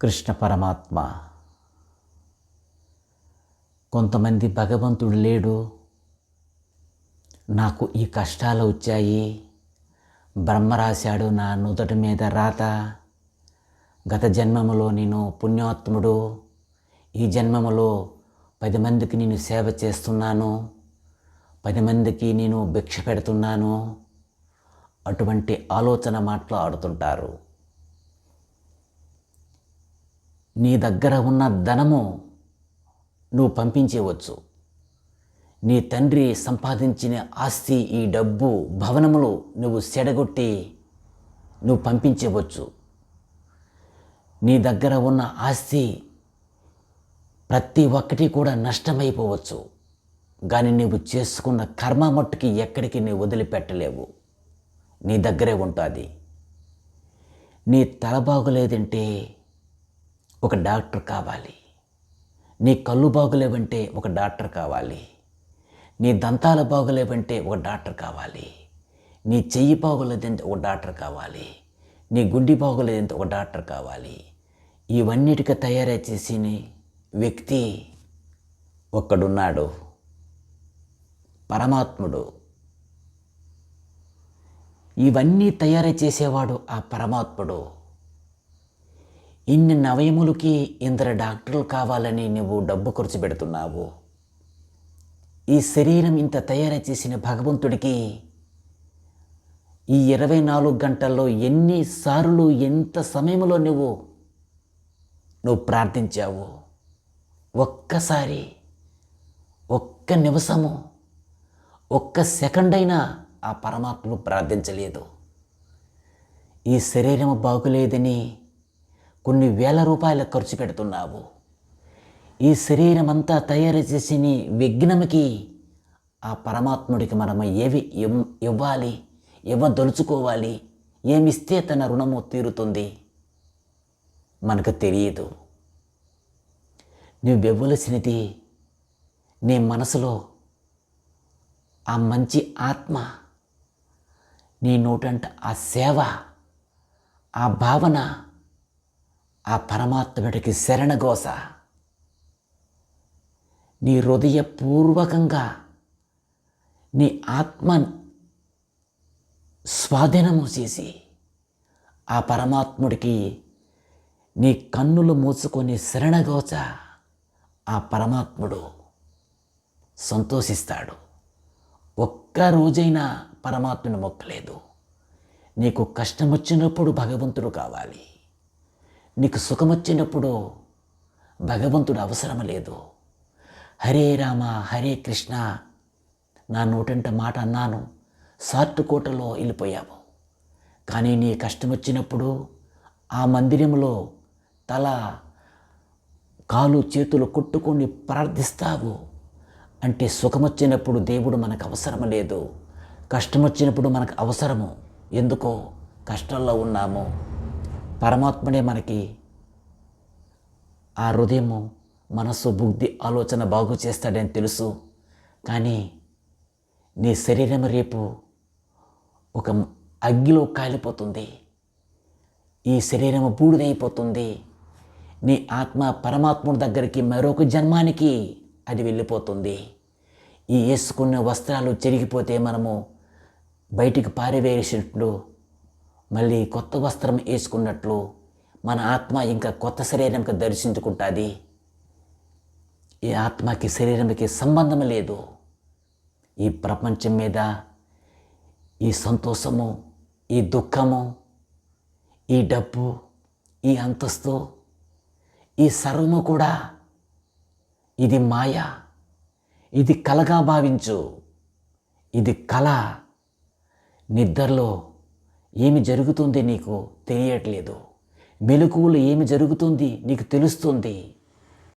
కృష్ణ పరమాత్మ. కొంతమంది భగవంతుడు లేడు, నాకు ఈ కష్టాలు వచ్చాయి, బ్రహ్మ రాశాడు నా నుదుటి మీద రాత, గత జన్మములో నేను పుణ్యాత్ముడు, ఈ జన్మములో 10 మందికి నేను సేవ చేస్తున్నాను, 10 మందికి నేను భిక్ష పెడుతున్నాను, అటువంటి ఆలోచన మాట్లాడుతుంటారు. నీ దగ్గర ఉన్న ధనము నువ్వు పంపించేవచ్చు, నీ తండ్రి సంపాదించిన ఆస్తి, ఈ డబ్బు, భవనములు నువ్వు చెడగొట్టి నువ్వు పంపించవచ్చు. నీ దగ్గర ఉన్న ఆస్తి ప్రతి ఒక్కటి కూడా నష్టమైపోవచ్చు, కానీ నువ్వు చేసుకున్న కర్మ మట్టుకి ఎక్కడికి నువ్వు వదిలిపెట్టలేవు, నీ దగ్గరే ఉంటుంది. నీ తల బాగులేదంటే ఒక డాక్టర్ కావాలి, నీ కళ్ళు బాగులేవంటే ఒక డాక్టర్ కావాలి, నీ దంతాలు బాగులేవంటే ఒక డాక్టర్ కావాలి, నీ చెయ్యి బాగోలేదంటే ఒక డాక్టర్ కావాలి, నీ గుండె బాగోలేదంటే ఒక డాక్టర్ కావాలి. ఇవన్నిటికీ తయారు చేసిన వ్యక్తి ఒక్కడున్నాడు, పరమాత్ముడు. ఇవన్నీ తయారు చేసేవాడు ఆ పరమాత్ముడు. ఇన్ని నవయములకి ఇందరు డాక్టర్లు కావాలని నువ్వు డబ్బు ఖర్చు పెడుతున్నావు. ఈ శరీరం ఇంత తయారు చేసిన భగవంతుడికి ఈ 24 గంటల్లో ఎన్నిసార్లు, ఎంత సమయంలో నువ్వు ప్రార్థించావు? ఒక్కసారి, ఒక్క నిమిషము, ఒక్క సెకండ్ అయినా ఆ పరమాత్మను ప్రార్థించలేదు. ఈ శరీరం బాగులేదని కొన్ని వేల రూపాయలు ఖర్చు పెడుతున్నావు. ఈ శరీరం అంతా తయారు చేసిన విఘ్నముకి ఆ పరమాత్ముడికి మనం ఏవి ఇవ్వాలి, ఇవ్వదలుచుకోవాలి, ఏమిస్తే తన రుణము తీరుతుంది మనకు తెలియదు. నువ్వు ఇవ్వవలసినది నీ మనసులో ఆ మంచి ఆత్మ, నీ నోటంట ఆ సేవ, ఆ భావన, ఆ పరమాత్ముడికి శరణఘోష. నీ హృదయపూర్వకంగా నీ ఆత్మ స్వాధీనము చేసి ఆ పరమాత్ముడికి నీ కన్నులు మూసుకొని శరణఘోష, ఆ పరమాత్ముడు సంతోషిస్తాడు. ఒక్క రోజైనా పరమాత్ముని మొక్కలేదు. నీకు కష్టం వచ్చినప్పుడు భగవంతుడు కావాలి, నీకు సుఖం వచ్చినప్పుడు భగవంతుడు అవసరం లేదు. హరే రామ హరే కృష్ణ నా నోటంట మాట అన్నాను, సార్ట్ కోటలో వెళ్ళిపోయావు. కానీ నీ కష్టం వచ్చినప్పుడు ఆ మందిరంలో తల, కాలు, చేతులు కొట్టుకొని ప్రార్థిస్తావు. అంటే సుఖం వచ్చినప్పుడు దేవుడు మనకు అవసరం లేదు, కష్టం వచ్చినప్పుడు మనకు అవసరము. ఎందుకో కష్టంలో ఉన్నాము, పరమాత్ముడే మనకి ఆ హృదయము, మనస్సు, బుద్ధి, ఆలోచన బాగు చేస్తాడని తెలుసు. కానీ నీ శరీరం రేపు ఒక అగ్గిలో కాలిపోతుంది, ఈ శరీరం బూడిదైపోతుంది. నీ ఆత్మ పరమాత్ముడి దగ్గరికి మరొక జన్మానికి అది వెళ్ళిపోతుంది. ఈ వేసుకున్న వస్త్రాలు చెరిగిపోతే మనము బయటికి పారివేసినట్లు మళ్ళీ కొత్త వస్త్రం వేసుకున్నట్లు మన ఆత్మ ఇంకా కొత్త శరీరంకి దర్శించుకుంటుంది. ఈ ఆత్మకి శరీరంకి సంబంధం లేదు. ఈ ప్రపంచం మీద ఈ సంతోషము, ఈ దుఃఖము, ఈ డబ్బు, ఈ అంతస్తు, ఈ సర్వము కూడా ఇది మాయ, ఇది కలగా భావించు. ఇది కళ. నిద్రలో ఏమి జరుగుతుంది నీకు తెలియట్లేదు, మెలకువలో ఏమి జరుగుతుంది నీకు తెలుస్తుంది.